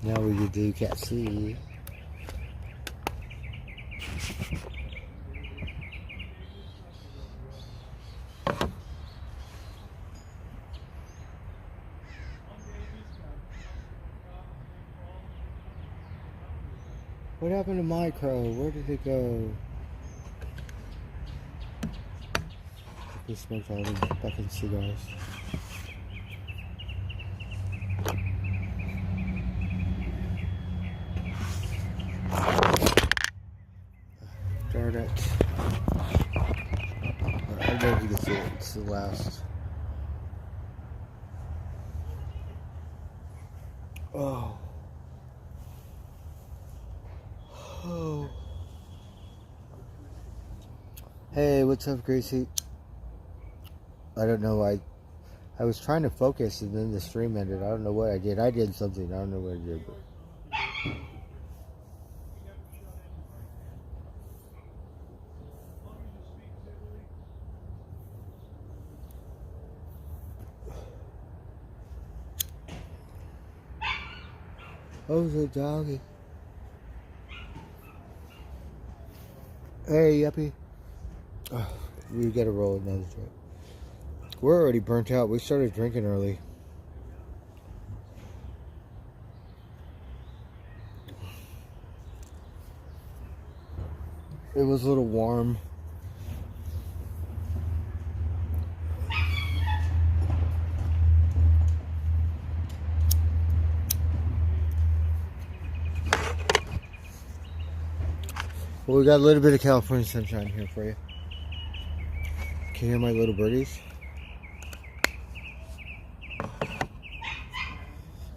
Now we do can't see. What happened to my crow? Where did it go? We smoked all the fucking cigars. Darn it. I don't know if you can see it. It's the last. Oh. Oh. Hey, what's up, Gracie? I don't know. I was trying to focus and then the stream ended. I don't know what I did. I did something. I don't know what I did. But... Oh, the doggy. Hey, yuppie. Oh, we gotta roll another trip. We're already burnt out. We started drinking early. It was a little warm. Well, we got a little bit of California sunshine here for you. Can you hear my little birdies?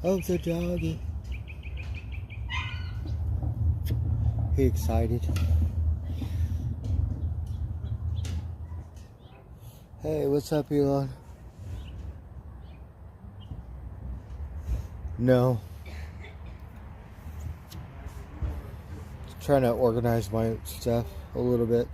Oh, the doggy. He excited. Hey, what's up, Elon? No. Trying to organize my stuff a little bit.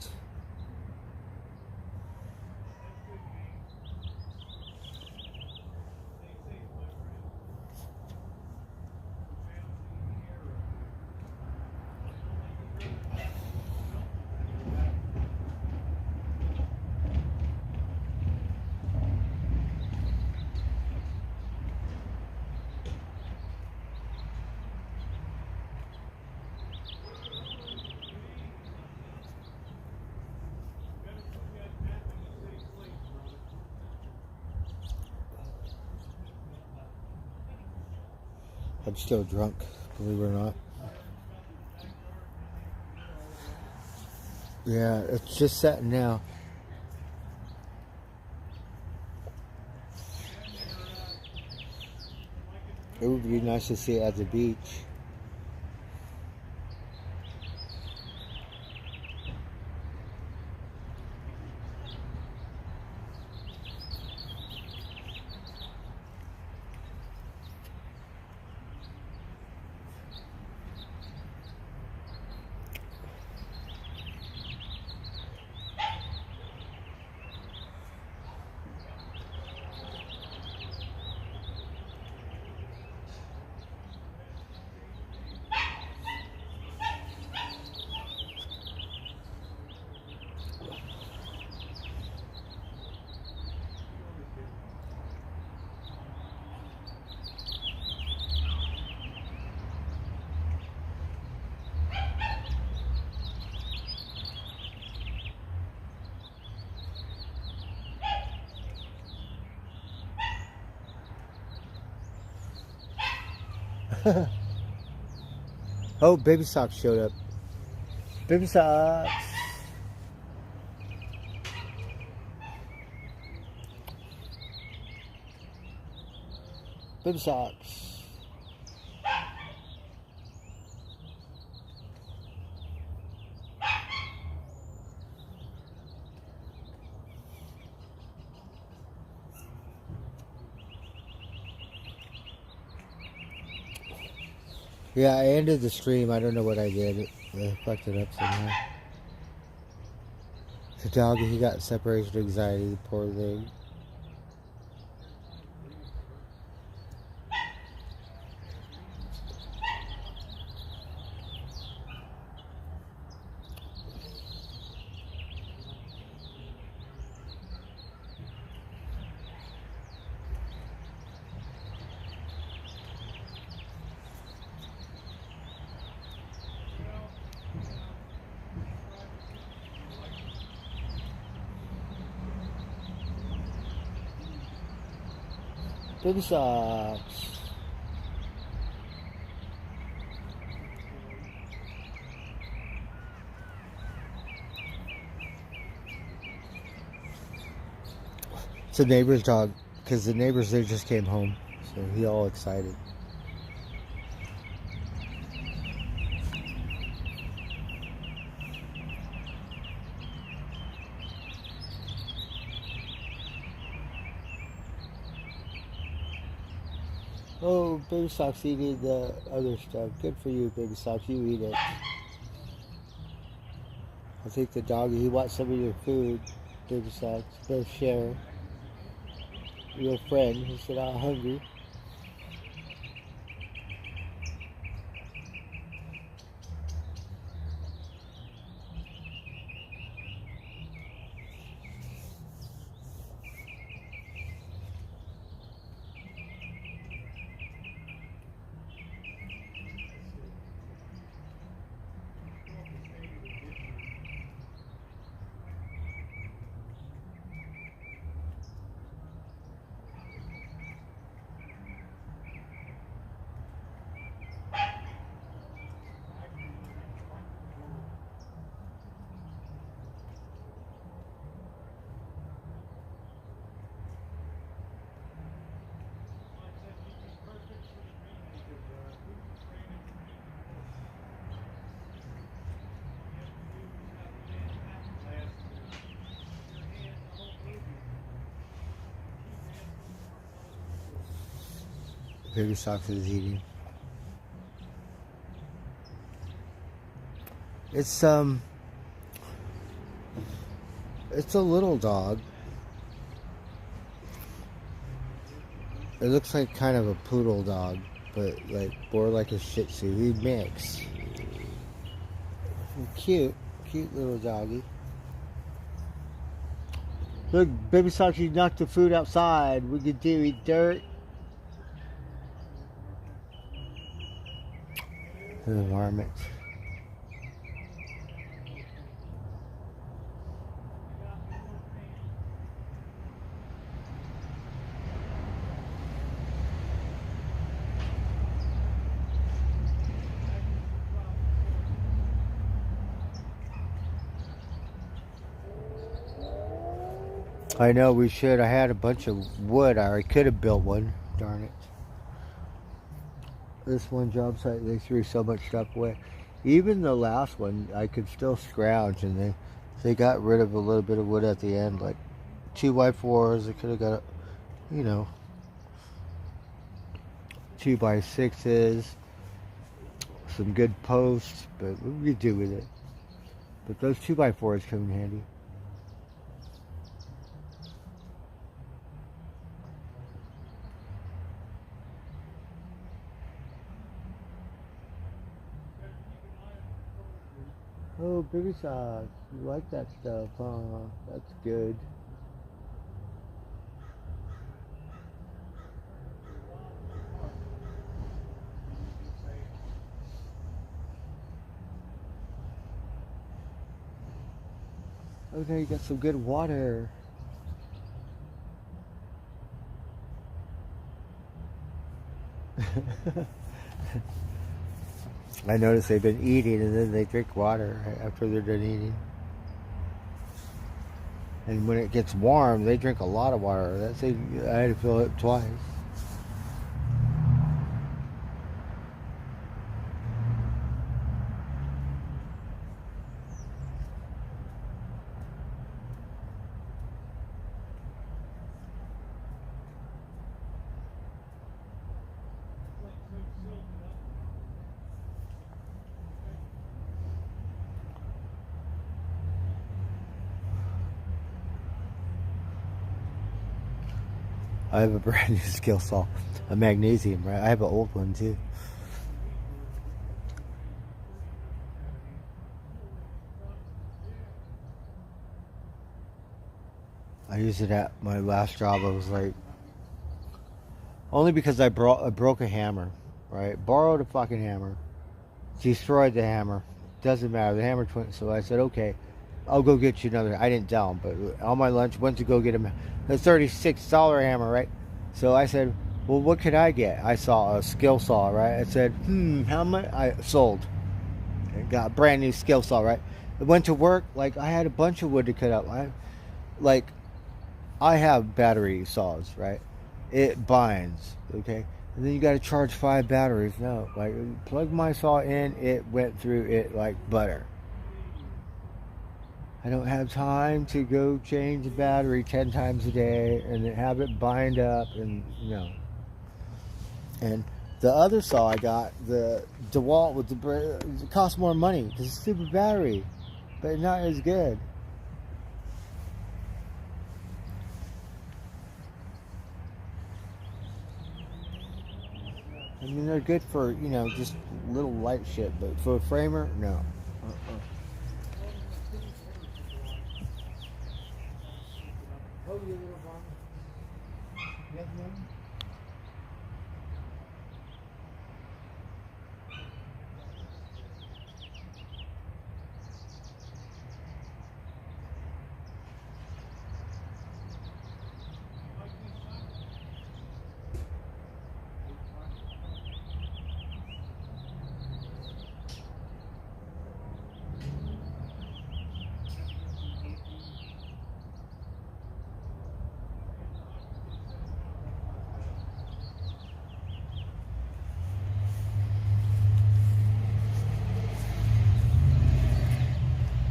I'm still drunk, believe it or not. Yeah, it's just setting now. It would be nice to see it at the beach. Oh, Baby Socks showed up. Baby Socks. Baby Socks. Yeah, I ended the stream. I don't know what I did. I fucked it up somehow. The dog, he got separation anxiety, the poor thing. Baby socks. It's a neighbor's dog, because the neighbors, they just came home, so he all excited. Oh, Baby Socks eating the other stuff. Good for you, Baby Socks. You eat it. I think the doggy, he wants some of your food, Baby Socks. Better share. Your friend, he said, I'm hungry. Baby Socks is eating. It's a little dog. It looks like kind of a poodle dog, but like more like a Shih Tzu. He mix. Cute little doggy. Look, Baby Socks, you knocked the food outside. We could do eat dirt. The environment. I know we should. I had a bunch of wood. I could have built one. Darn it. This one job site, they threw so much stuff away. Even the last one, I could still scrounge, and they got rid of a little bit of wood at the end, like 2x4s. They could have got, 2x6s, some good posts, but what do you do with it? But those 2x4s come in handy. Oh, Baby Socks, you like that stuff, huh? That's good. Okay, you got some good water. I noticed they've been eating and then they drink water after they're done eating. And when it gets warm, they drink a lot of water. I had to fill it twice. I have a brand new skill saw, a magnesium, right? I have an old one too. I used it at my last job. I was like, only because I broke a hammer, right? Borrowed a fucking hammer, destroyed the hammer. Doesn't matter. The hammer went. So I said, okay, I'll go get you another. I didn't tell him, but on my lunch, went to go get him a $36 hammer, right? So I said, Well, what could I get? I saw a skill saw, right? I said, how much? I sold. I got a brand new skill saw, right? I went to work, like I had a bunch of wood to cut up. Like I have battery saws, right? It binds, okay? And then you got to charge 5 batteries. No, like plug my saw in, it went through it like butter. I don't have time to go change the battery 10 times a day and then have it bind up and And the other saw I got, the DeWalt with it costs more money because it's stupid battery, but not as good. I mean, they're good for, just little light shit, but for a framer, no.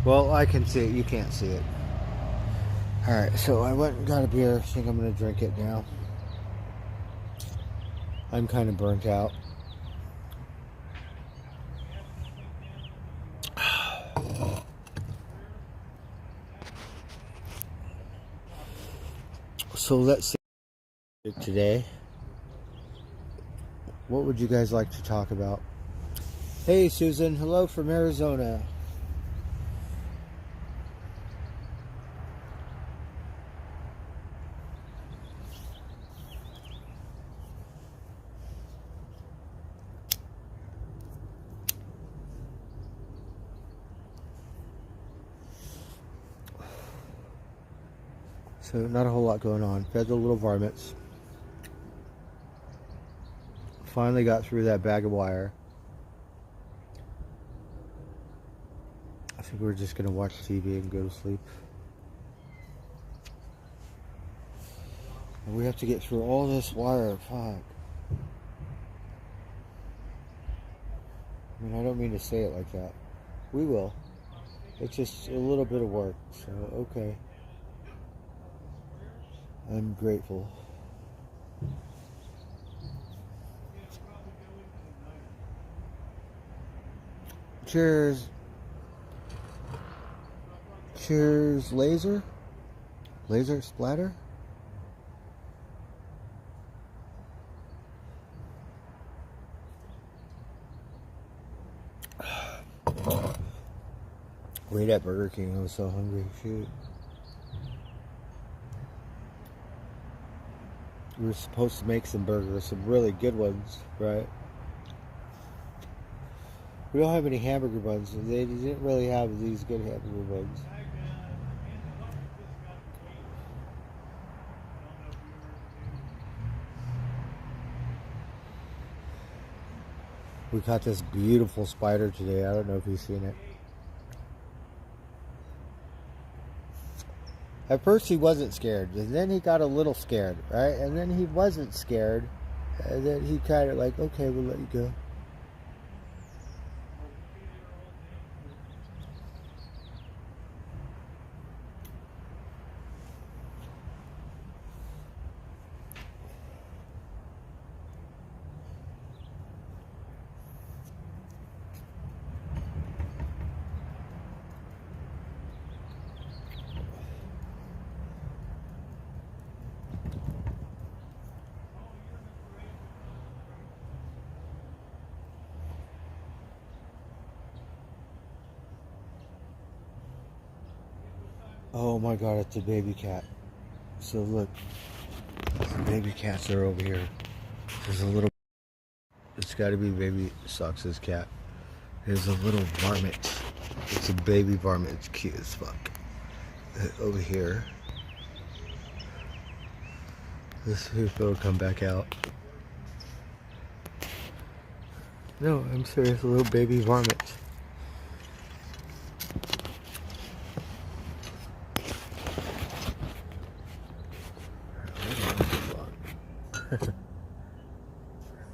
Well, I can see it. You can't see it. Alright, so I went and got a beer. I think I'm going to drink it now. I'm kind of burnt out. So let's see today. What would you guys like to talk about? Hey, Susan. Hello from Arizona. So not a whole lot going on. Fed the little varmints. Finally got through that bag of wire. I think we're just going to watch TV and go to sleep. And we have to get through all this wire. Fuck. I mean, I don't mean to say it like that. We will. It's just a little bit of work. So, okay. I'm grateful. Cheers. Cheers, laser? Laser splatter? Wait at Burger King, I was so hungry. Shoot. We were supposed to make some burgers, some really good ones, right? We don't have any hamburger buns. They didn't really have these good hamburger buns. We caught this beautiful spider today. I don't know if you've seen it. At first he wasn't scared, and then he got a little scared, right? And then he wasn't scared, and then he kind of like, okay, we'll let you go. Oh my god, it's a baby cat. So look, the baby cats are over here. There's a little, it's gotta be baby Sox's cat. There's a little varmint. It's a baby varmint, it's cute as fuck. Over here. This hoof will come back out. No, I'm serious. Little baby varmints. Let's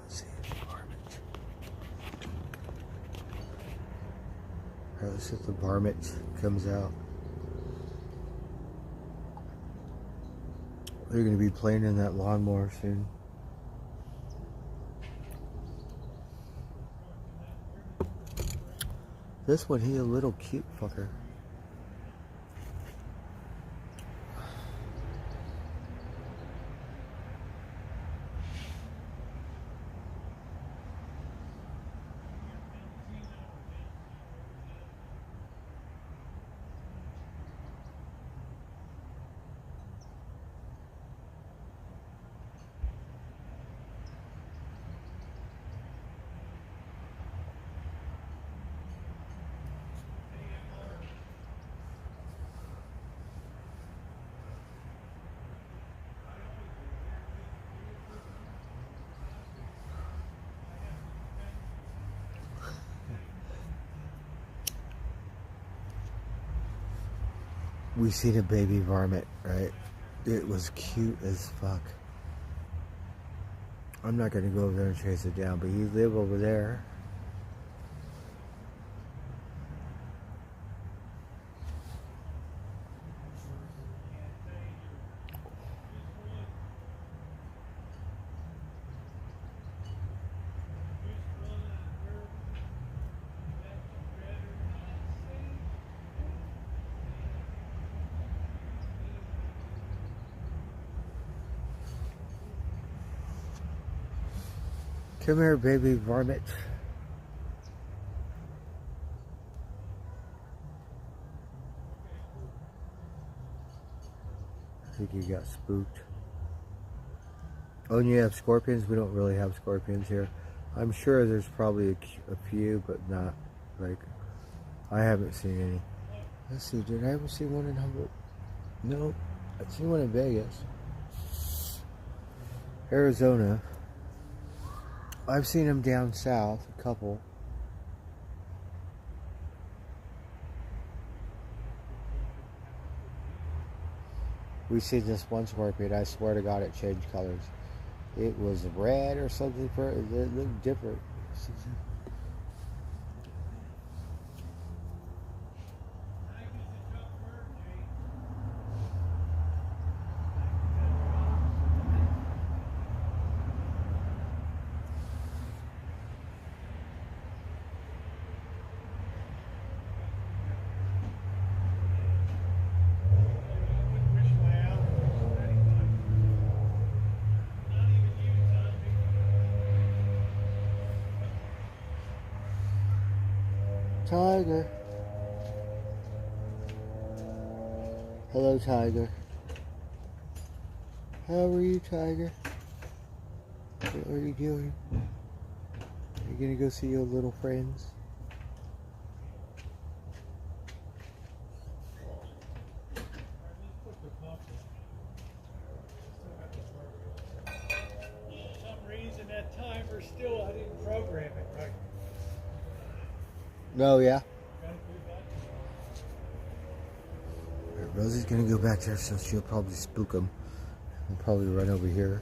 see, varmint. Alright, let's see if the varmint comes out. They're going to be playing in that lawnmower soon. This one, he's a little cute fucker. We seen a baby varmint, right? It was cute as fuck. I'm not gonna go over there and chase it down, but he lived over there. Come here, baby varmint. I think he got spooked. Oh, and you have scorpions? We don't really have scorpions here. I'm sure there's probably a few, but not, like, I haven't seen any. Let's see, did I ever see one in Humboldt? No, I've seen one in Vegas. Arizona. I've seen them down south, a couple. We seen this one scorpion, I swear to God it changed colors. It was red or something, it looked different. Tiger. Hello, Tiger. How are you, Tiger? What are you doing? Are you gonna go see your little friends? For some reason that timer still, I didn't program it right. No, yeah. Rosie's gonna go back there, so she'll probably spook him. We'll probably run over here.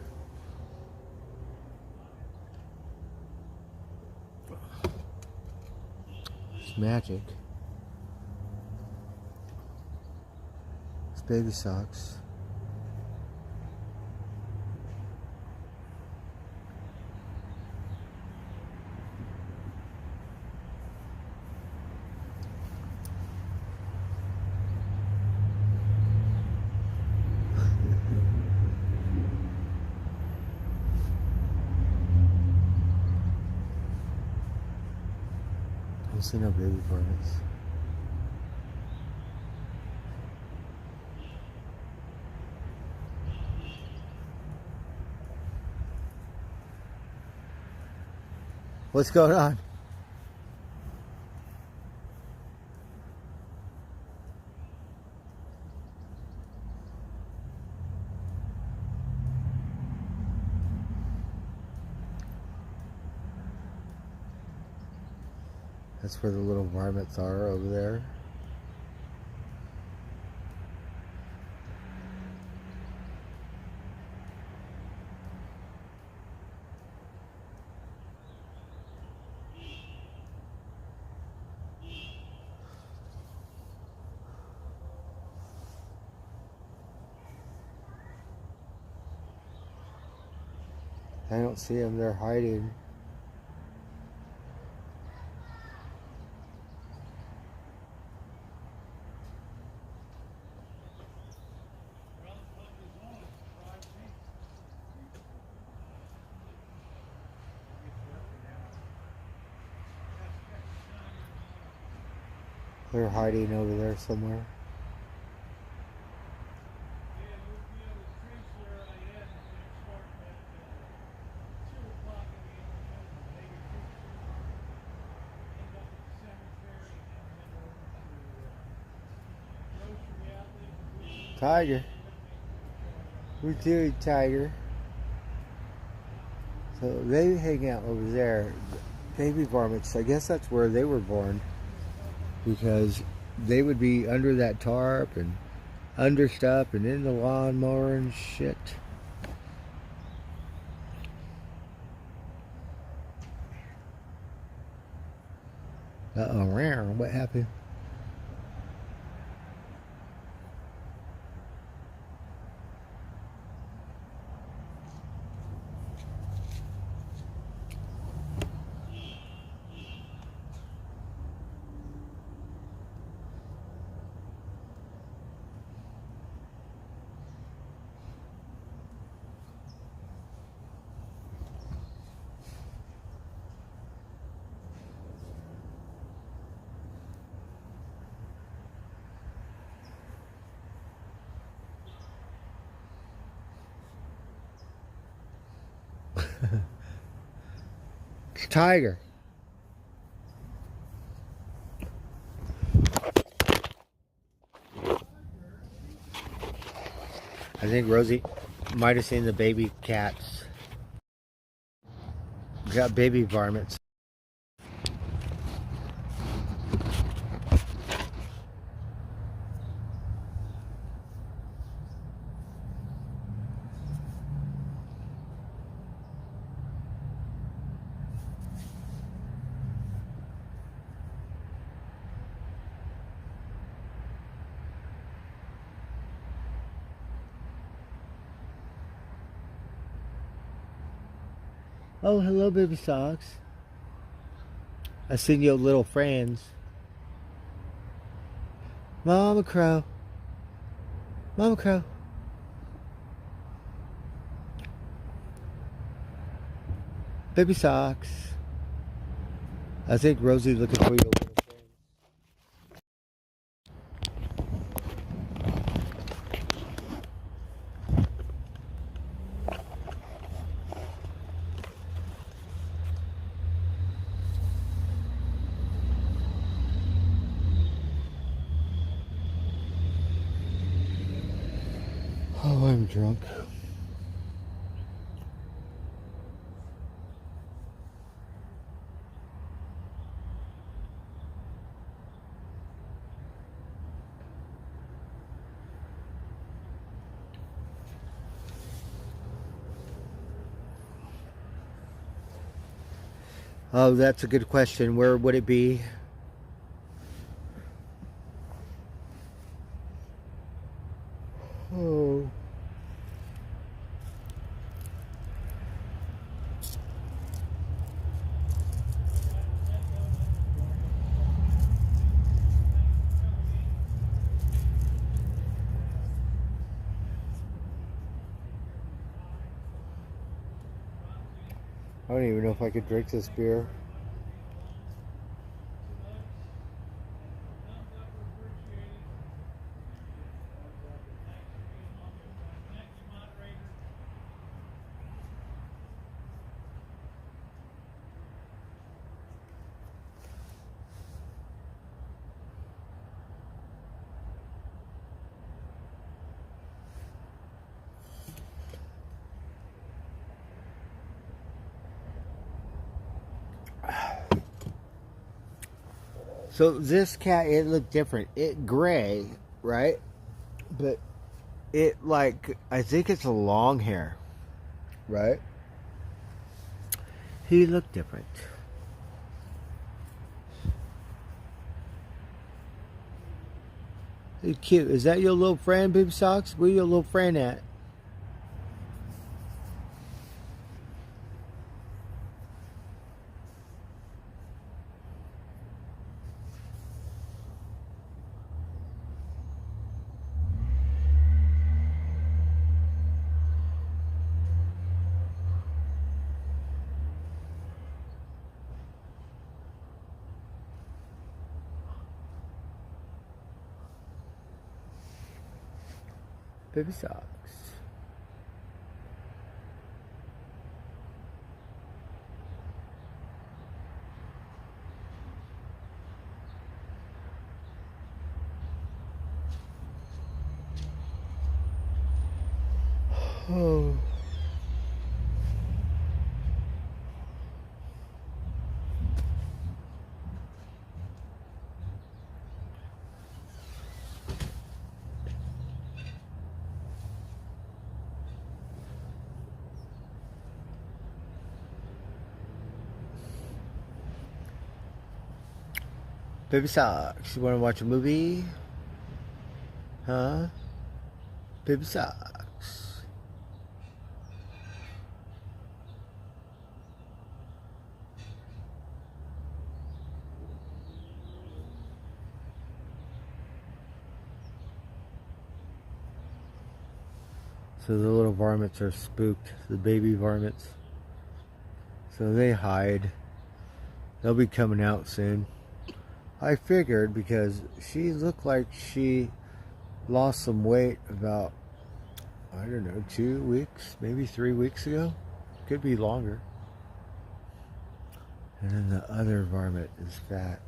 It's magic. It's baby socks. I see no baby varmints. What's going on? That's where the little varmints are over there. I don't see them. They're hiding. They're hiding over there somewhere. Tiger. We're doing Tiger. So they hang out over there. Baby varmints, I guess that's where they were born. Because they would be under that tarp and under stuff and in the lawnmower and shit. Uh-oh, what happened? It's Tiger. I think Rosie might have seen the baby cats. We got baby varmints. Oh, hello, baby socks. I seen your little friends. Mama Crow. Mama Crow. Baby socks. I think Rosie's looking for your little friends. Oh, I'm drunk. Oh, that's a good question. Where would it be? Oh. I don't even know if I could drink this beer. So this cat, it looked different. It gray, right? But it like, I think it's a long hair, right? He looked different. He's cute. Is that your little friend, Baby Socks? Where your little friend at? Baby Socks. Oh. Baby Socks, you want to watch a movie? Huh? Baby Socks. So the little varmints are spooked, the baby varmints. So they hide. They'll be coming out soon. I figured because she looked like she lost some weight about, I don't know, 2 weeks, maybe 3 weeks ago. Could be longer. And then the other varmint is fat.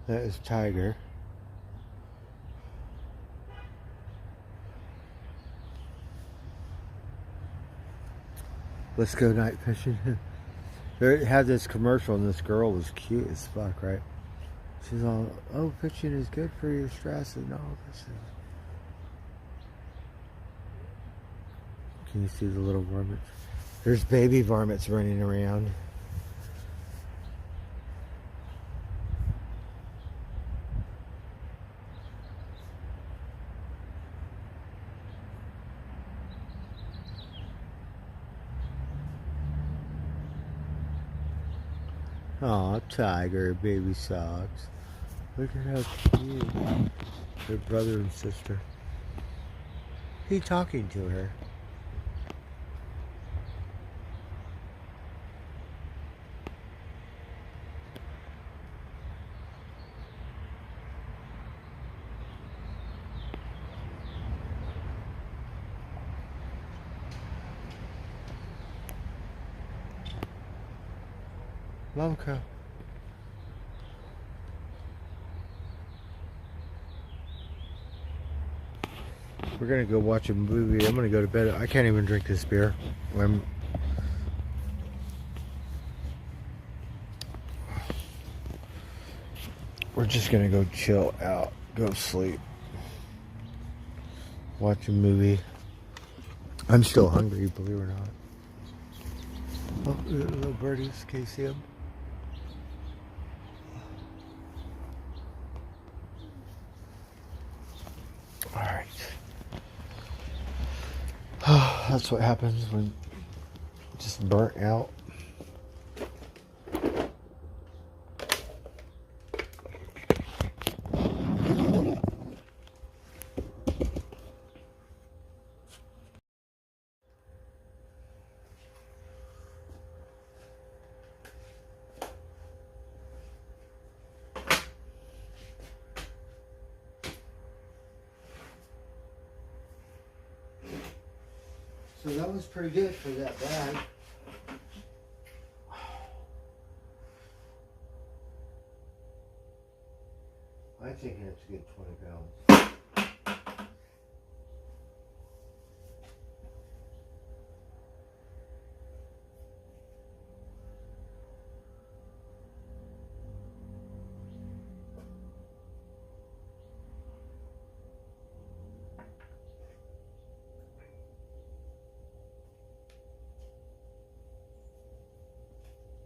That is Tiger. Let's go night fishing. They had this commercial and this girl was cute as fuck, right? She's all, oh, fishing is good for your stress and all this. Can you see the little varmints? There's baby varmints running around. Aw, Tiger, Baby Socks. Look at how cute. They're brother and sister. He's talking to her. Momka. We're gonna go watch a movie. I'm gonna go to bed. I can't even drink this beer. We're just gonna go chill out, go sleep, watch a movie. I'm still hungry, believe it or not. Oh, little birdies, can you see them? All right. That's what happens when just burnt out. So that was pretty good for that bag. I think it's a good 20 pounds.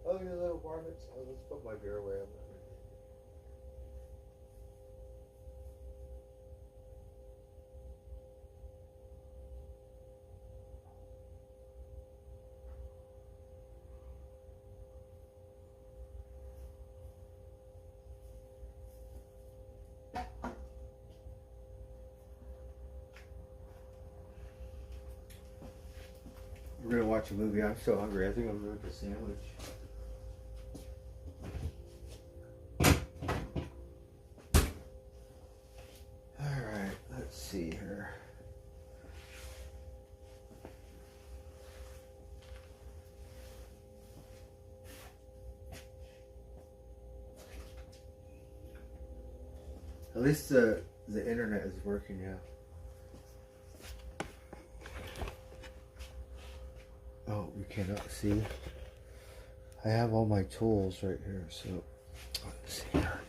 Oh, your little varmints. Oh, let's put my beer away. I'm not ready. We're gonna watch a movie. I'm so hungry. I think I'm gonna make a sandwich. Alright, let's see here. At least the internet is working now. Oh, we cannot see. I have all my tools right here, so let's see here.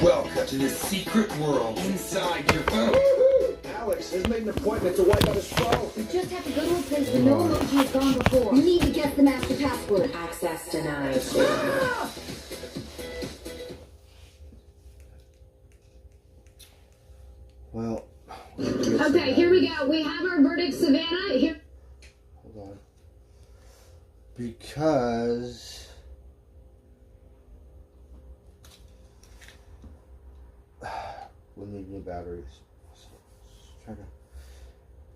Welcome to the secret world inside your phone. Alex has made an appointment to wipe out his phone. We just have to go to a place where no emoji has gone before. We need to get the master password. Access denied. Well, Okay, here we go. We have our verdict, Savannah. Here. hold on. Because we need new batteries. So let's try to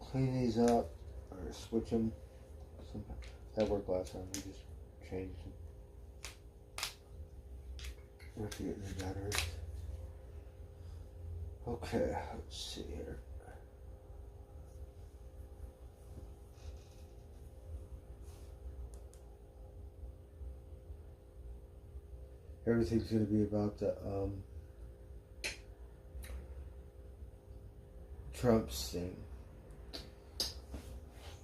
clean these up or switch them. That worked last time. We just changed them. We have to get new batteries. Okay, let's see here. Everything's going to be about the Trump's thing.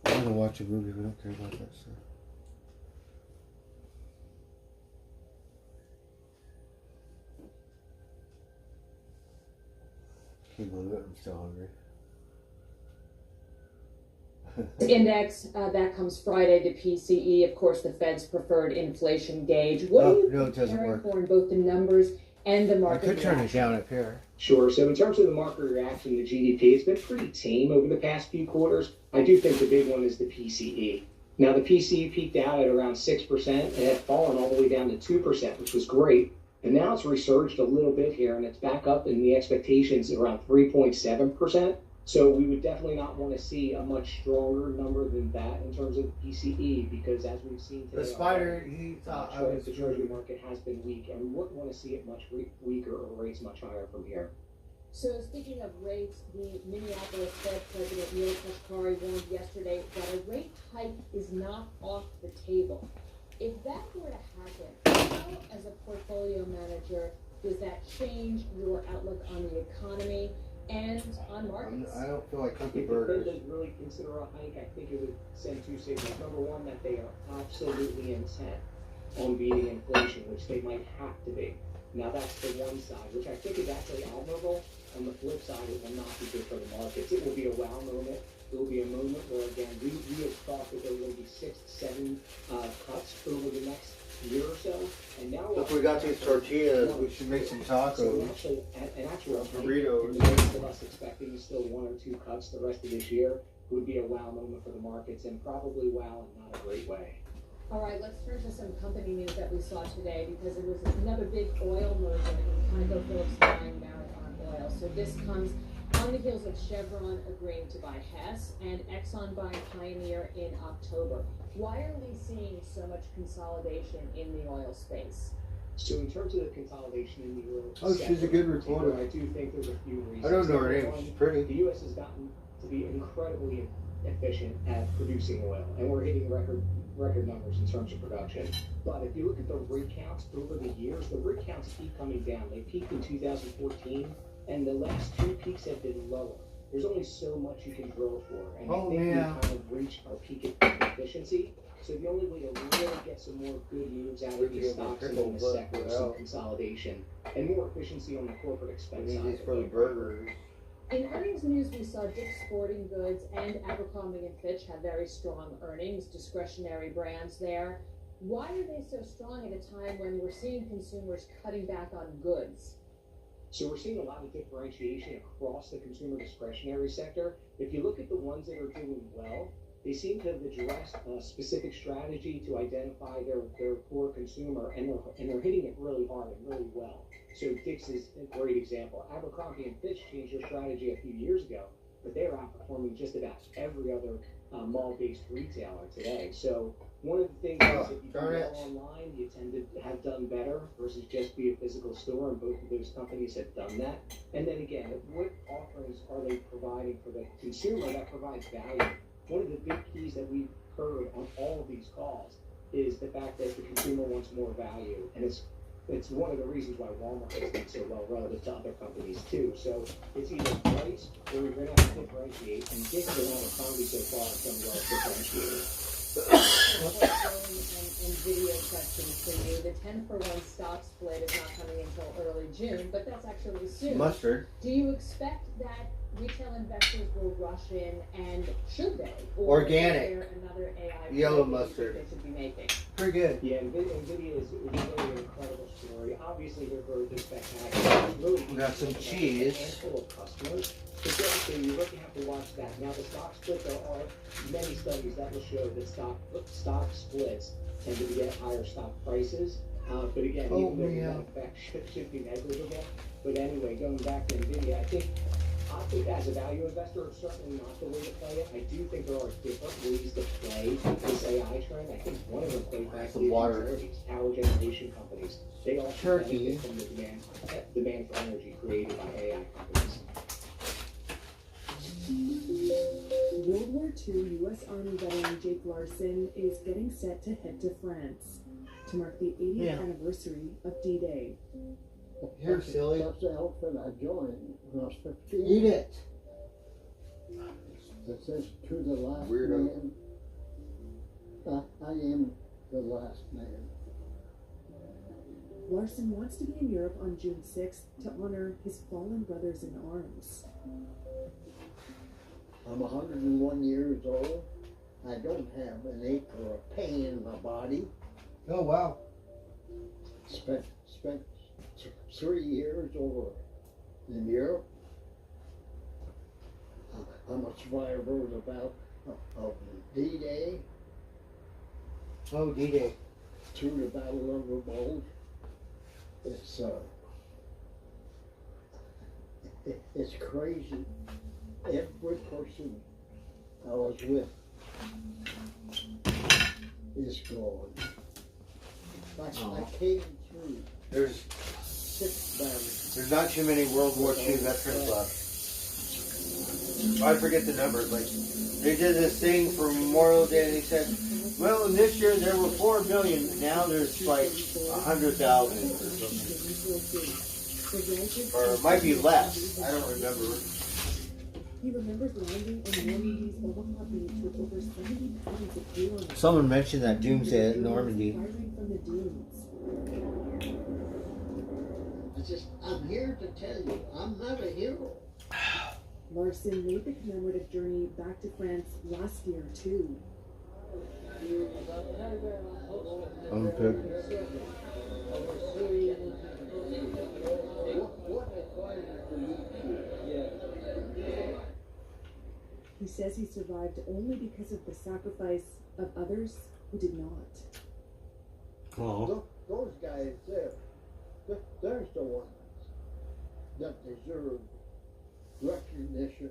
We're going to watch a movie. We don't care about that stuff. Can't believe it. I'm still hungry. Index, that comes Friday, the PCE, of course, the Fed's preferred inflation gauge. What are you no, it doesn't work. for in both the numbers and the I market could turn it reaction? down up here. Sure. So in terms of the market reaction to GDP, it's been pretty tame over the past few quarters. I do think the big one is the PCE. Now, the PCE peaked out at around 6% and had fallen all the way down to 2%, which was great. And now it's resurged a little bit here, and it's back up in the expectations around 3.7%. So we would definitely not want to see a much stronger number than that in terms of PCE, because as we've seen today, The spider, he thought I was the treasury market has been weak, and we wouldn't want to see it much weaker or rates much higher from here. So speaking of rates, the Minneapolis Fed President Neil Kashkari warned yesterday that a rate hike is not off the table. If that were to happen, how, as a portfolio manager, does that change your outlook on the economy and on markets. I don't feel like cookie If the Fed burgers. does really consider a hike, I think it would send two signals. Number one, that they are absolutely intent on beating inflation, which they might have to be. Now that's the one side, which I think is actually admirable. On the flip side, it will not be good for the markets. It will be a wow moment. It will be a moment where, again, we have thought that there were going to be 6 to 7 cuts over the next year or so. And now If we got these tortillas, we should make some so tacos. an actual Burritos. in the midst of us expecting still 1 or 2 cuts the rest of this year would be a wow moment for the markets, and probably wow in not a great way. All right, let's turn to some company news that we saw today, because it was another big oil merger in ConocoPhillips buying Marathon Oil. So this comes on the heels of Chevron agreeing to buy Hess and Exxon buying Pioneer in October. Why are we seeing so much consolidation in the oil space? So in terms of the consolidation in the oil Oh, she's a good reporter. I do think there's a few reasons. I don't know her Number name. one, She's pretty. The U.S. has gotten to be incredibly efficient at producing oil, and we're hitting record numbers in terms of production. But if you look at the rig counts over the years, the rig counts keep coming down. They peaked in 2014, and the last 2 peaks have been lower. There's only so much you can drill for, and I think we kind of reached our peak efficiency. So the only way to really get some more good moves out of these stocks is in the sector of some consolidation and more efficiency on the corporate expense We need side. these for the burgers. In earnings news, we saw Dick's Sporting Goods and Abercrombie & Fitch have very strong earnings, discretionary brands there. Why are they so strong at a time when we're seeing consumers cutting back on goods? So we're seeing a lot of differentiation across the consumer discretionary sector. If you look at the ones that are doing well, they seem to have addressed a specific strategy to identify their core consumer, and they're hitting it really hard and really well. So Dick's is a great example. Abercrombie & Fitch changed their strategy a few years ago, but they're outperforming just about every other mall-based retailer today. So one of the things is if you do well online, you tend to have done better versus just be a physical store, and both of those companies have done that. And then again, what offerings are they providing for the consumer that provides value? One of the big keys that we've heard on all of these calls is the fact that the consumer wants more value, and it's one of the reasons why Walmart has done so well relative to other companies too. So it's either price or we're going to have to differentiate, and Dick's and Abercrombie so far have done well differentiating. And video questions for you. The 10-for-1 stock split is not coming until early June, but that's actually soon. Mustard. Do you expect that retail investors will rush in, and should they? Or Organic. is there another AI Yellow play that mustard. they should be making? Pretty good. Yeah, NVIDIA is really an incredible story. Obviously, their growth is spectacular. It's really We got some cheese. A handful of customers. So you really have to watch that. Now, the stock split, there are many studies that will show that stock splits tend to get higher stock prices. But again, even though that effect should be negligible. But anyway, going back to NVIDIA, I think as a value investor, it's certainly not the way to play it. I do think there are different ways to play this AI trend. I think one of them plays back to utilities, power generation companies. They also benefit from the demand for energy created by AI companies. World War II U.S. Army veteran Jake Larson is getting set to head to France to mark the 80th anniversary of D-Day. You're silly. That's the outfit I joined when I was 15. Eat it. It says to the last Weirdo. man. I am the last man. Larson wants to be in Europe on June 6th to honor his fallen brothers in arms. I'm 101 years old. I don't have an ache or a pain in my body. Oh, wow. Spent 3 years over in Europe. I'm a survivor of D-Day. Oh, D-Day. Through the Battle of the Bulge. It's crazy. Every person I was with is gone. I came through There's 6 battles. There's not too many World War II veterans left. I forget the numbers. Like, they did this thing for Memorial Day, and they said, Well, this year there were 4 million. Now there's like 100,000 or something. Or it might be less. I don't remember. He remembers landing on Normandy's Omaha beach with over 70 pounds of gear on it. Someone mentioned that doomsday at Normandy. Firing from the dunes. I'm here to tell you, I'm not a hero. Larson made the commemorative journey back to France last year, too. Okay. He says he survived only because of the sacrifice of others who did not. Oh. Those guys there, there's the ones that deserve recognition.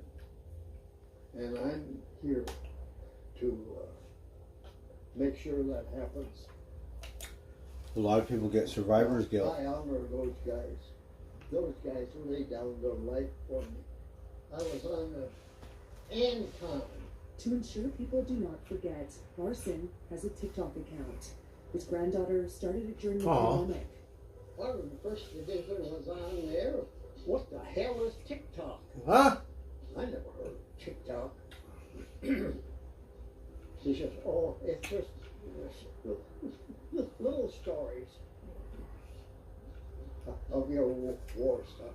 And I'm here to make sure that happens. A lot of people get survivor's guilt. I honor those guys. Those guys laid down their life for me. I was on the Ancon. To ensure people do not forget, Larson has a TikTok account. His granddaughter started it during the pandemic. One of the first edition was on there. What the hell is TikTok? Huh? I never heard of TikTok. She says, oh, it's just little stories of your war stuff.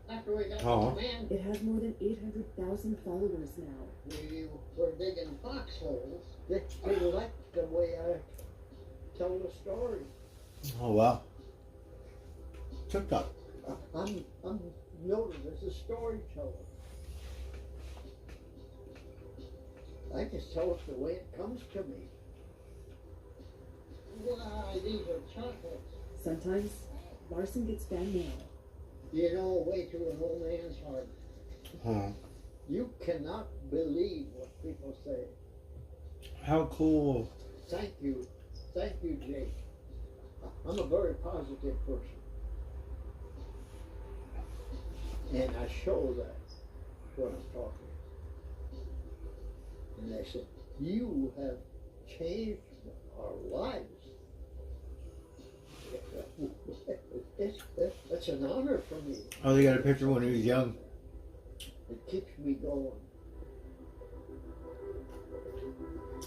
After we got the command, It has more than 800,000 followers now. we were digging foxholes. They liked the way I tell the story. Oh, wow. TikTok. I'm noted as a storyteller. I just tell it the way it comes to me. Why, these are chocolates. Sometimes Larson gets fan mail. You know, way to an old man's heart. Huh. You cannot believe what people say. How cool. Thank you, Jake. I'm a very positive person. And I show that when I'm talking. And they said, you have changed our lives. It's an honor for me. Oh, they got a picture when he was young. It keeps me going.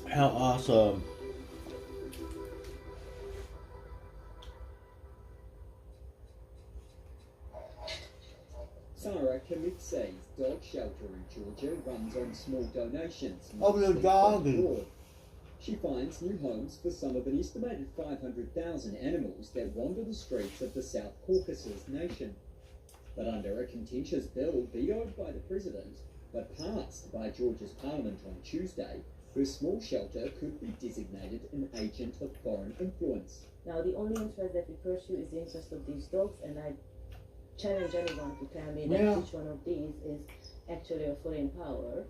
How awesome. Sarah Kamitsay's dog shelter in Georgia runs on small donations. Oh, the dog. She finds new homes for some of an estimated 500,000 animals that wander the streets of the South Caucasus nation. But under a contentious bill vetoed by the president, but passed by Georgia's parliament on Tuesday, her small shelter could be designated an agent of foreign influence. Now, the only interest that we pursue is the interest of these dogs, and I challenge anyone to tell me that each one of these is actually a foreign power.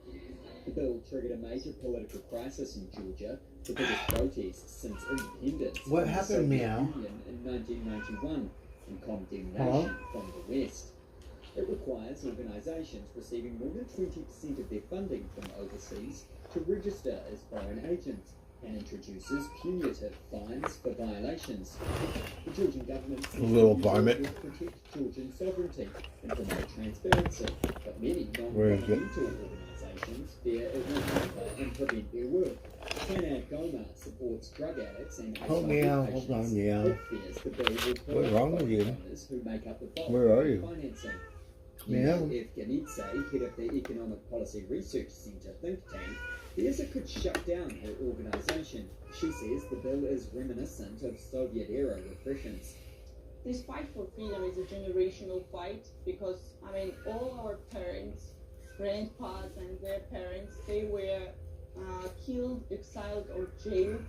The bill triggered a major political crisis in Georgia, the biggest protest since independence What from the happened, Soviet Meow? Union in 1991, and condemnation from the West. It requires organisations receiving more than 20% of their funding from overseas to register as foreign agents, and introduces punitive fines for violations. The Georgian government says Little the bill varmint. will protect Georgian sovereignty and promote transparency, but many Where is it? non-governmental organisations fear it will hamper and prevent their work. Tanad Goma supports drug addicts and Oh, HIV Meow, patients. hold on, Meow. It fears the bill will pull What's out wrong with foreign you? donors who make up the bulk Where are of the you? financing. Meow. Evgenitsay, head of the Economic Policy Research Centre think tank, fears it could shut down her organisation. She says the bill is reminiscent of Soviet-era repressions. This fight for freedom is a generational fight because, I mean, all our parents, grandpas and their parents, they were killed, exiled or jailed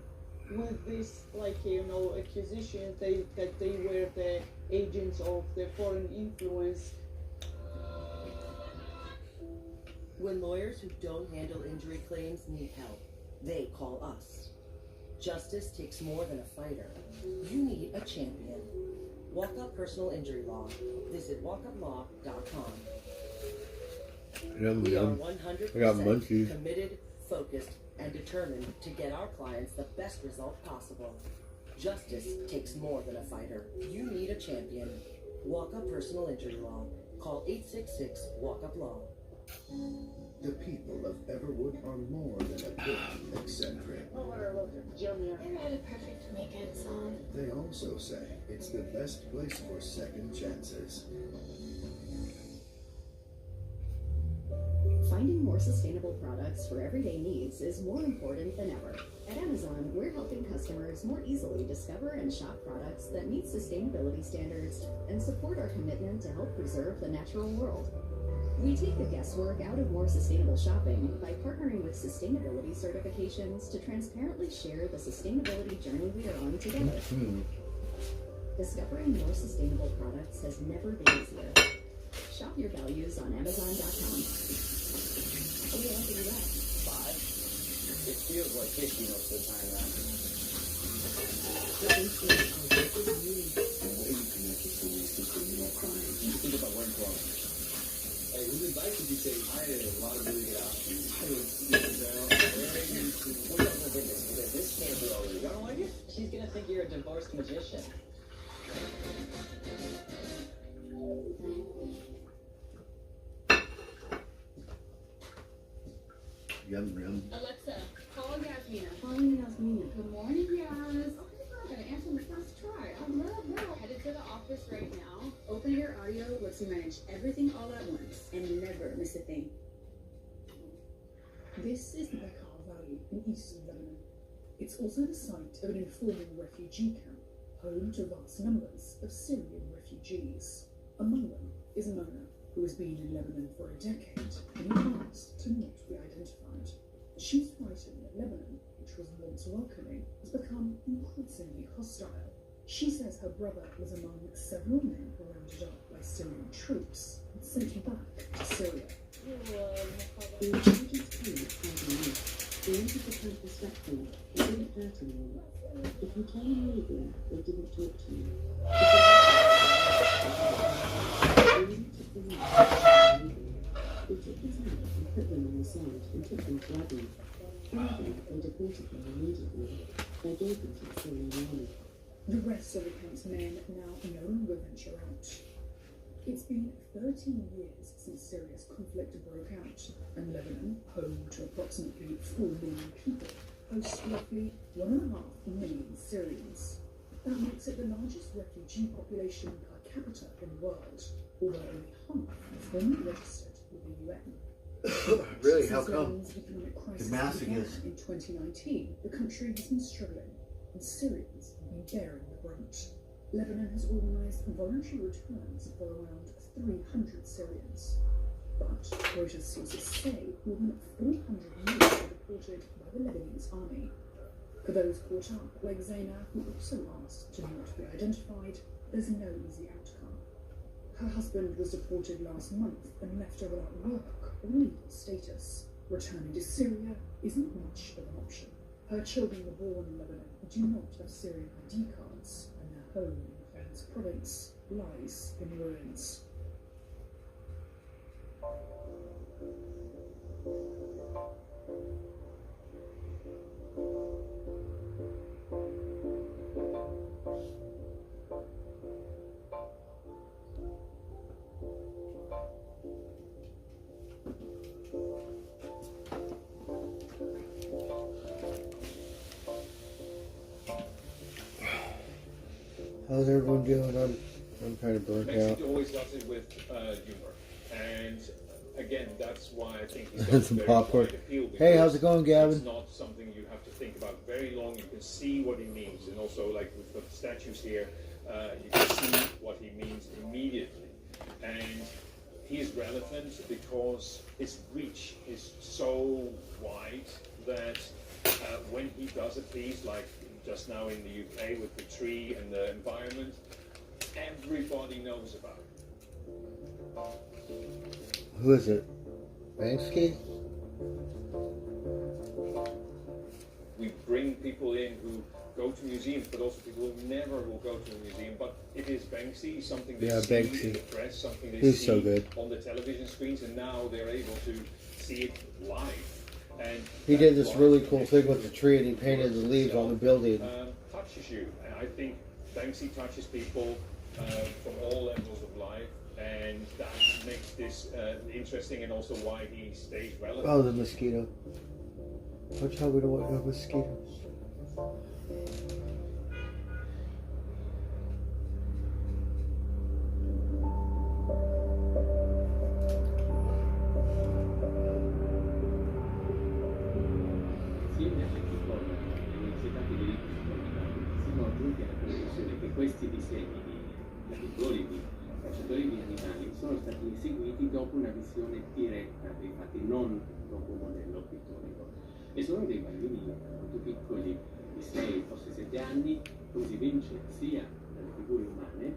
with this, like, you know, accusation that they were the agents of the foreign influence. When lawyers who don't handle injury claims need help, they call us. Justice takes more than a fighter. You need a champion. Walk Up Personal Injury Law. Visit walkuplaw.com. We are 100% committed, focused, and determined to get our clients the best result possible. Justice takes more than a fighter. You need a champion. Walk Up Personal Injury Law. Call 866-WALK-UP-LAW. The people of Everwood are more than a bit eccentric. Junior. They're really perfect weekend song. They also say it's the best place for second chances. Finding more sustainable products for everyday needs is more important than ever. At Amazon, we're helping customers more easily discover and shop products that meet sustainability standards and support our commitment to help preserve the natural world. We take the guesswork out of more sustainable shopping by partnering with sustainability certifications to transparently share the sustainability journey we are on together. Discovering more sustainable products has never been easier. Shop your values on Amazon.com. What do you like to do that? 5. It feels like 50 most of the time now. The way you connect with somebody simply when you're crying. You think about wearing clothes. Hey, whose advice would you take? I had a lot of really good options. I would What about the witness? Because this can't be over. You don't like it? She's gonna think you're a divorced magician. Alexa, call Yasmina. Calling Yasmina. Good morning, Yas. Oh my God, I answered on the first try. I love that. Headed to the office right now. Open Air Audio lets you manage everything all at once and never miss a thing. This is Bekaa Valley in eastern Lebanon. It's also the site of an informal refugee camp, home to vast numbers of Syrian refugees. Among them is Mona, who has been in Lebanon for a decade and asked to not be identified. She's writing that Lebanon, which was once welcoming, has become increasingly hostile. She says her brother was among several men rounded up by Syrian troops and sent back to Syria. The intelligence came from me. They wanted to become respectful. They didn't hurt anyone. If you came illegally, they didn't talk to you. They took his hand and put them on the side and took them to Aden. However, they deported them immediately. They gave them to the Syrian army. The rest of the camp's men now no longer venture out. It's been 13 years since Syria's conflict broke out, and Lebanon, home to approximately 4 million people, hosts roughly 1.5 million Syrians. That makes it the largest refugee population per capita in the world, although only half are formally registered with the UN. Really? How come? Since Lebanon's economic crisis Damascus began is- in 2019, the country has been struggling, and Syrians have been bearing the brunt. Lebanon has organised voluntary returns for around 300 Syrians. But Reuters sources say more than 400 more were deported by the Lebanese army. For those caught up, like Zainab, who also asked to not be identified, there's no easy outcome. Her husband was deported last month and left her without work or legal status. Returning to Syria isn't much of an option. Her children were born in Lebanon but do not have Syrian ID cards, and their home in Fez province lies in ruins. How's everyone doing? I'm kind of burnt out. Mexico always does it with humor, and again, that's why I think he's And got some very popcorn. wide appeal. Hey, how's it because going, Gavin? It's not something you have to think about very long. You can see what he means, and also, like we've got the statues here, you can see what he means immediately, and he is relevant because his reach is so wide that when he does a piece like just now in the UK with the tree and the environment, everybody knows about it. Who is it? Banksy? We bring people in who go to museums, but also people who never will go to a museum. But it is Banksy, something they see Banksy. in the press, something they He's see so good. on the television screens, and now they're able to see it live. And he did this really cool thing with the tree, and he painted the leaves on the building. Touches you, and I think Banksy touches people from all levels of life, and that makes this interesting, and also why he stays relevant. Oh, the mosquito. Watch how we don't want no mosquitoes. Questi disegni di pittori di cacciatori di animali sono stati eseguiti dopo una visione diretta dei fatti, non dopo un modello pittorico. E sono dei bambini molto piccoli, di 6 o 7 anni, così si evince sia dalle figure umane,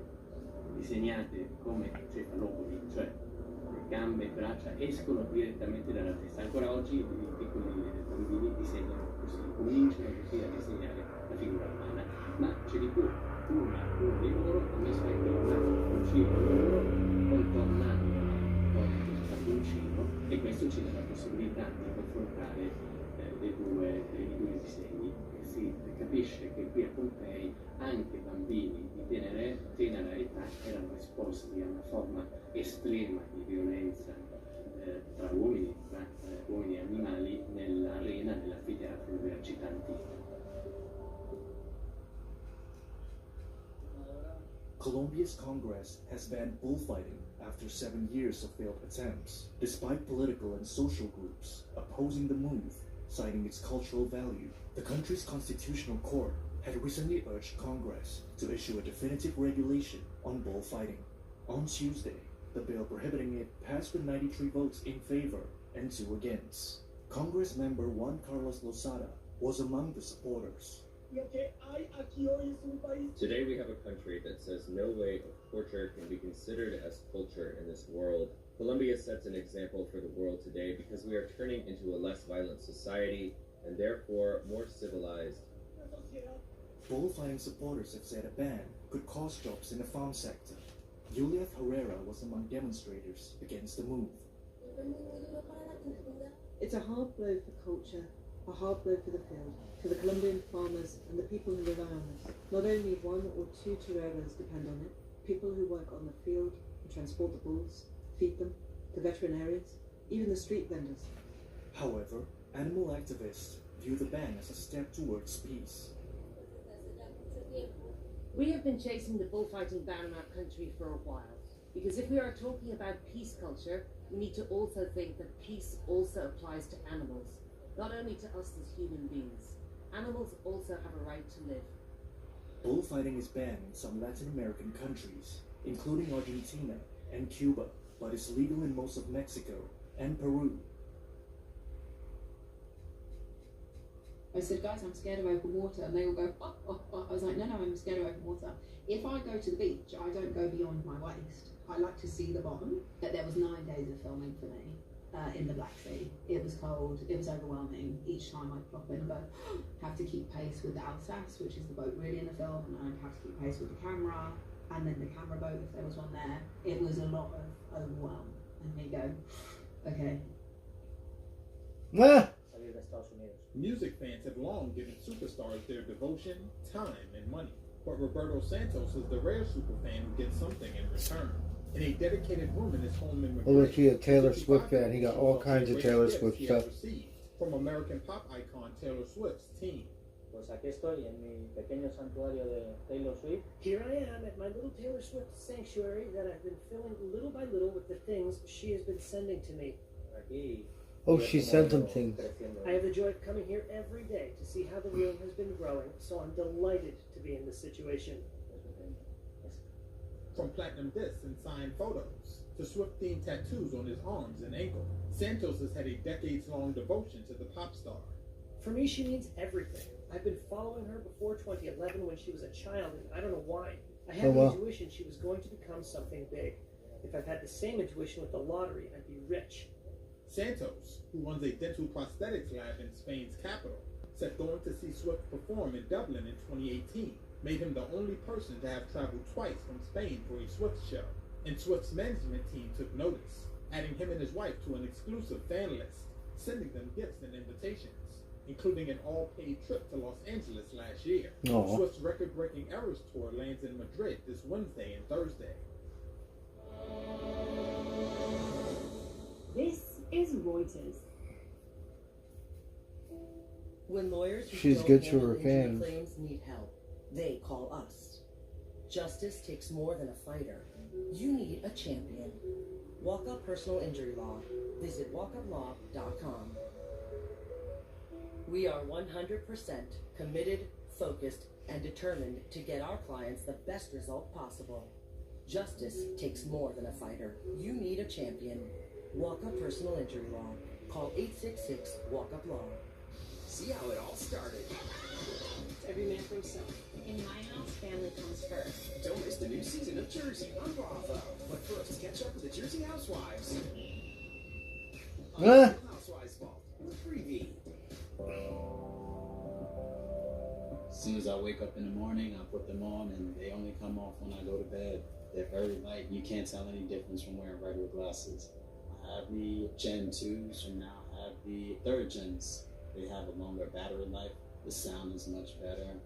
disegnate come cefalopodi, cioè le gambe e braccia escono direttamente dalla testa. Ancora oggi i piccoli bambini disegnano così, cominciano così a disegnare la figura umana. Ma c'è di più. Uno di loro ha messo anche un cartoncino loro contornando il cartoncino, e questo ci dà la possibilità di confrontare i due disegni. Si capisce che qui a Pompei anche bambini di tenera età erano esposti a una forma estrema di violenza tra uomini e animali nell'arena dell'anfiteatro della città antica. Colombia's Congress has banned bullfighting after 7 years of failed attempts, despite political and social groups opposing the move, citing its cultural value. The country's constitutional court had recently urged Congress to issue a definitive regulation on bullfighting. On Tuesday, the bill prohibiting it passed with 93 votes in favor and 2 against. Congress member Juan Carlos Lozada was among the supporters. Today we have a country that says no way of torture can be considered as culture in this world. Colombia sets an example for the world today because we are turning into a less violent society and therefore more civilized. Bullfighting supporters have said a ban could cost jobs in the farm sector. Juliet Herrera was among demonstrators against the move. It's a hard blow for culture, a hard blow for the field, for the Colombian farmers and the people who rely on us. Not only 1 or 2 toreros depend on it, people who work on the field, who transport the bulls, feed them, the veterinarians, even the street vendors. However, animal activists view the ban as a step towards peace. We have been chasing the bullfighting ban in our country for a while, because if we are talking about peace culture, we need to also think that peace also applies to animals, not only to us as human beings. Animals also have a right to live. Bullfighting is banned in some Latin American countries, including Argentina and Cuba, but is legal in most of Mexico and Peru. I said, guys, I'm scared of open water. And they all go, oh, oh, oh. I was like, no, I'm scared of open water. If I go to the beach, I don't go beyond my waist. I like to see the bottom. That there was 9 days of filming for me in the Black Sea. It was cold. It was overwhelming. Each time I'd pop in and go, have to keep pace with the Alsace, which is the boat really in the film, and I'd have to keep pace with the camera, and then the camera boat if there was one there. It was a lot of overwhelm. And me go, okay. Music fans have long given superstars their devotion, time, and money. But Roberto Santos is the rare superfan who gets something in return. In a dedicated room in his home in Madrid, Oh, look, he a Taylor Swift fan. He got all kinds of Taylor Swift stuff. From American pop icon Taylor Swift's team. Pues aquí estoy en mi pequeño santuario de Taylor Swift. Here I am at my little Taylor Swift sanctuary that I've been filling little by little with the things she has been sending to me. Aquí. Oh, she sent them things. I have the joy of coming here every day to see how the room has been growing, so I'm delighted to be in this situation. From platinum discs and signed photos to Swift-themed tattoos on his arms and ankle, Santos has had a decades-long devotion to the pop star. For me, she means everything. I've been following her before 2011 when she was a child, and I don't know why. I had the intuition she was going to become something big. If I've had the same intuition with the lottery, I'd be rich. Santos, who runs a dental prosthetics lab in Spain's capital, said going to see Swift perform in Dublin in 2018 made him the only person to have traveled twice from Spain for a Swift show. And Swift's management team took notice, adding him and his wife to an exclusive fan list. sending them gifts and invitations, including an all-paid trip to Los Angeles last year. Aw. Swift's record-breaking Eras tour lands in Madrid this Wednesday and Thursday. This is Reuters. When lawyers who She's don't good to handle her injury fans. claims need help, they call us. Justice takes more than a fighter. You need a champion. Walk Up Personal Injury Law. Visit walkuplaw.com. We are 100% committed, focused, and determined to get our clients the best result possible. Justice takes more than a fighter. You need a champion. Walk Up Personal Injury Law. Call 866-WALK-UP-LAW. See how it all started. Every man for himself. In my house, family comes first. Don't miss the new season of Jersey on Bravo. But first, catch up with the Jersey Housewives. Ah. Housewives Vault with Freebie. As soon as I wake up in the morning, I put them on, and they only come off when I go to bed. They're very light. You can't tell any difference from wearing regular glasses. I have the Gen 2s, and now I have the 3rd gens. They have a longer battery life. The sound is much better.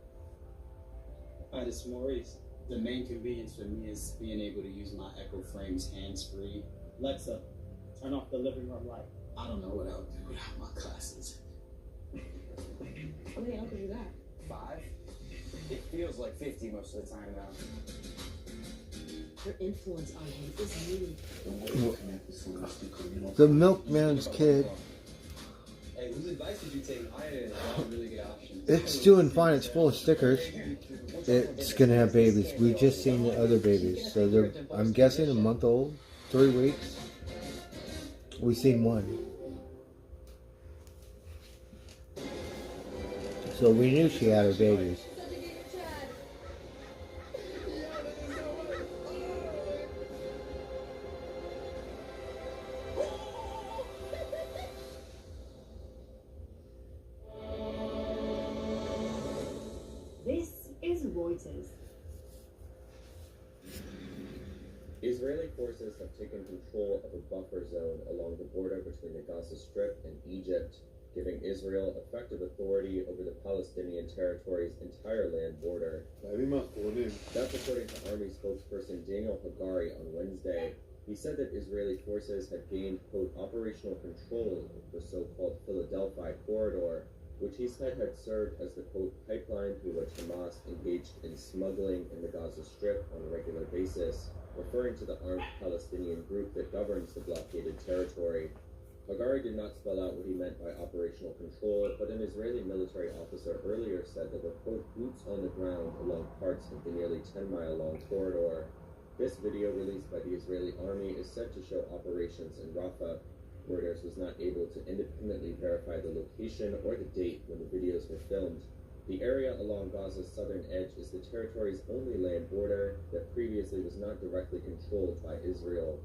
Hi, this is Maurice. The main convenience for me is being able to use my Echo Frames hands-free. Alexa, turn off the living room light. I don't know what I would do without my glasses. How many uncles you got? 5. It feels like 50 most of the time now. Her influence on him is meaningful. The milkman's kid. Hey, whose advice did you take? I didn't have a really good option. It's doing fine. It's full of stickers. It's gonna have babies. We just seen the other babies, so they're, I'm guessing, a month old, 3 weeks. We seen one, so we knew she had her babies. This is Reuters. Israeli forces have taken control of a buffer zone along the border between the Gaza Strip and Egypt, giving Israel effective authority over the Palestinian territory's entire land border. That's according to Army spokesperson Daniel Hagari on Wednesday. He said that Israeli forces had gained, quote, operational control of the so-called Philadelphia corridor, which he said had served as the, quote, pipeline through which Hamas engaged in smuggling in the Gaza Strip on a regular basis, referring to the armed Palestinian group that governs the blockaded territory. Hagari did not spell out what he meant by operational control, but an Israeli military officer earlier said there were, quote, boots on the ground along parts of the nearly 10-mile-long corridor. This video released by the Israeli army is said to show operations in Rafah. Reuters was not able to independently verify the location or the date when the videos were filmed. The area along Gaza's southern edge is the territory's only land border that previously was not directly controlled by Israel.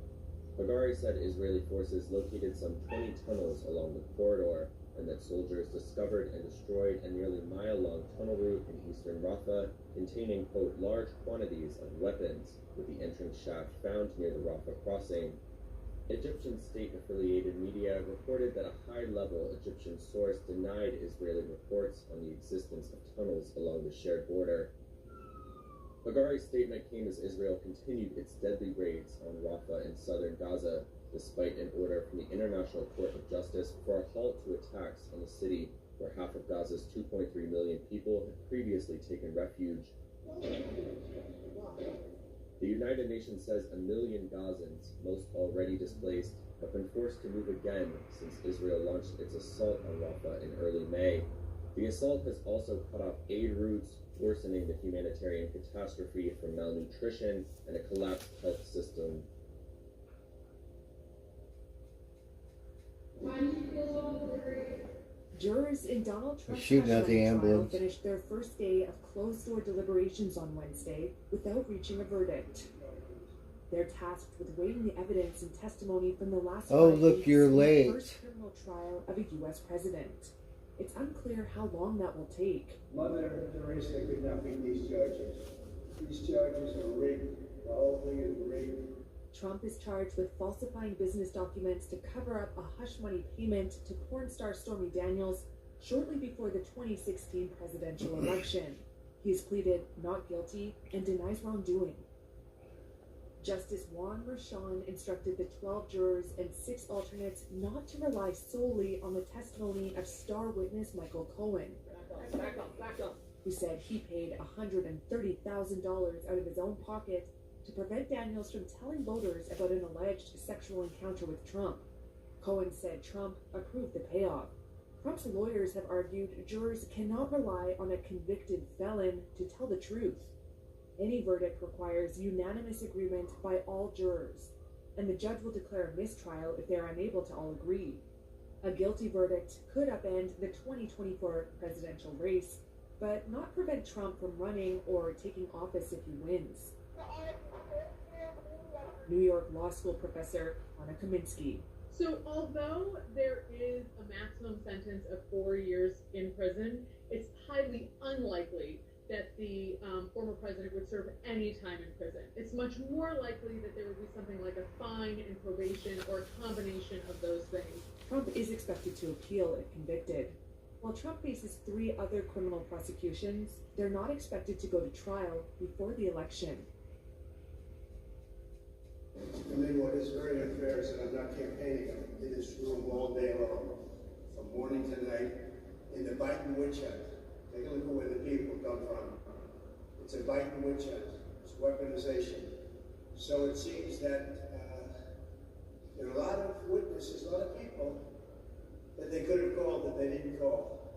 Hagari said Israeli forces located some 20 tunnels along the corridor, and that soldiers discovered and destroyed a nearly mile-long tunnel route in eastern Rafah containing, quote, large quantities of weapons, with the entrance shaft found near the Rafah crossing. Egyptian state-affiliated media reported that a high-level Egyptian source denied Israeli reports on the existence of tunnels along the shared border. Hagari's statement came as Israel continued its deadly raids on Rafah in southern Gaza, despite an order from the International Court of Justice for a halt to attacks on the city where half of Gaza's 2.3 million people had previously taken refuge. The United Nations says 1 million Gazans, most already displaced, have been forced to move again since Israel launched its assault on Rafah in early May. The assault has also cut off aid routes, worsening the humanitarian catastrophe from malnutrition and a collapsed health system. Jurors in Donald Trump's Shooting at the trial ambulance. finished their first day of closed-door deliberations on Wednesday without reaching a verdict. They're tasked with weighing the evidence and testimony from the last Oh, 5 look, weeks you're in the late. first criminal trial of a U.S. president. It's unclear how long that will take. Mother Teresa could not beat these judges. These judges are rigged. The whole thing is rigged. Trump is charged with falsifying business documents to cover up a hush money payment to porn star Stormy Daniels shortly before the 2016 presidential election. He has pleaded not guilty and denies wrongdoing. Justice Juan Merchan instructed the 12 jurors and 6 alternates not to rely solely on the testimony of star witness Michael Cohen, who said he paid $130,000 out of his own pocket to prevent Daniels from telling voters about an alleged sexual encounter with Trump. Cohen said Trump approved the payoff. Trump's lawyers have argued jurors cannot rely on a convicted felon to tell the truth. Any verdict requires unanimous agreement by all jurors, and the judge will declare a mistrial if they are unable to all agree. A guilty verdict could upend the 2024 presidential race, but not prevent Trump from running or taking office if he wins. New York Law School professor Anna Kaminsky. So although there is a maximum sentence of 4 years in prison, it's highly unlikely that the former president would serve any time in prison. It's much more likely that there would be something like a fine and probation or a combination of those things. Trump is expected to appeal if convicted. While Trump faces 3 other criminal prosecutions, they're not expected to go to trial before the election. I mean, what is very unfair is that I'm not campaigning. I'm in this room all day long, from morning to night, in the Biden witch hunt. Take a look at where the people come from. It's a Biden witch hunt. It's weaponization. So it seems that there are a lot of witnesses, a lot of people that they could have called that they didn't call.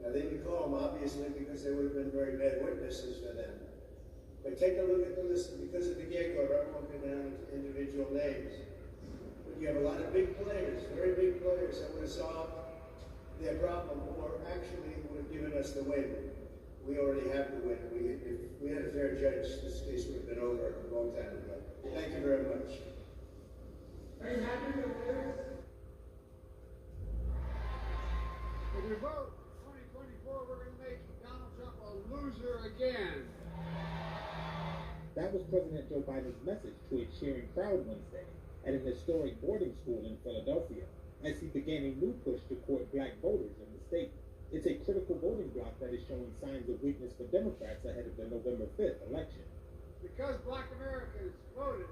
Now, they didn't call them, obviously, because they would have been very bad witnesses for them. But take a look at the list. Because of the get-go, I won't go down into individual names. But you have a lot of big players, very big players that would have solved their problem, or actually would have given us the win. We already have the win. If we had a fair judge, this case would have been over a long time ago. Thank you very much. Are you happy with this? If we vote 2024, we're going to make Donald Trump a loser again. That was President Joe Biden's message to a cheering crowd Wednesday at an historic boarding school in Philadelphia as he began a new push to court black voters in the state. It's a critical voting bloc that is showing signs of weakness for Democrats ahead of the November 5th election. Because black Americans voted,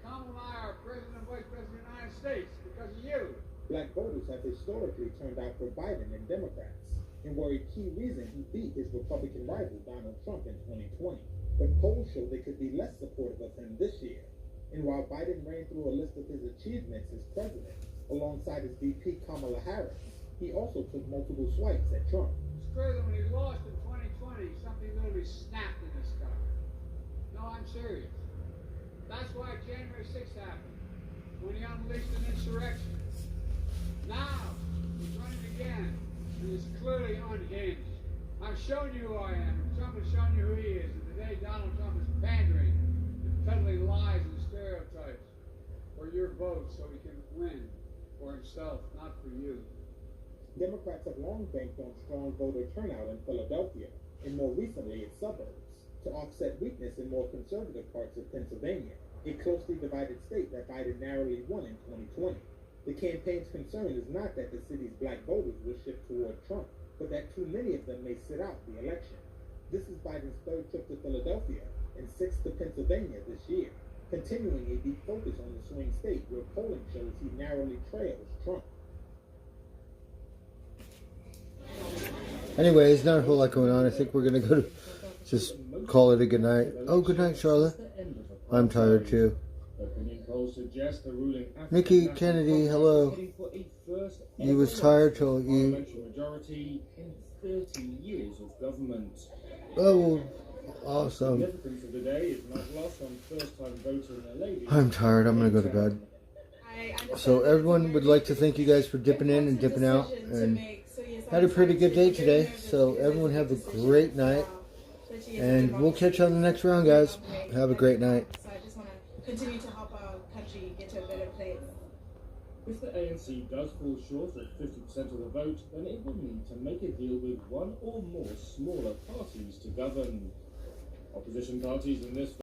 Kamala and I are President and Vice President of the United States because of you. Black voters have historically turned out for Biden and Democrats, and were a key reason he beat his Republican rival Donald Trump in 2020. But polls show they could be less supportive of him this year. And while Biden ran through a list of his achievements as president, alongside his VP Kamala Harris, he also took multiple swipes at Trump. It's clear that when he lost in 2020, something literally snapped in his sky. No, I'm serious. That's why January 6th happened, when he unleashed an insurrection. Now, he's running again, and he's clearly unhinged. I've shown you who I am, and Trump has shown you who he is, and today Donald Trump is pandering and peddling lies and stereotypes for your vote so he can win for himself, not for you. Democrats have long banked on strong voter turnout in Philadelphia, and more recently its suburbs, to offset weakness in more conservative parts of Pennsylvania, a closely divided state that Biden narrowly won in 2020. The campaign's concern is not that the city's black voters will shift toward Trump, but that too many of them may sit out the election. This is Biden's 3rd trip to Philadelphia and 6th to Pennsylvania this year, continuing a deep focus on the swing state where polling shows he narrowly trails Trump. Anyways, not a whole lot going on. I think we're going to go to just call it a good night. Oh, good night, Charlotte. I'm tired too. Nikki Kennedy, hello. You was tired till you... Majority in 30 years of government. Oh, awesome. Significance of the day is not lost on first-time voter and a lady. I'm tired. I'm going to go to bed. So everyone would like to thank you guys for dipping in and dipping out, and had a pretty good day today. So everyone have a great night, and we'll catch you on the next round, guys. Have a great night. So I just want to continue to help our country get to a better place. If the ANC does fall short at 50% of the vote, then it will need to make a deal with one or more smaller parties to govern. Opposition parties in this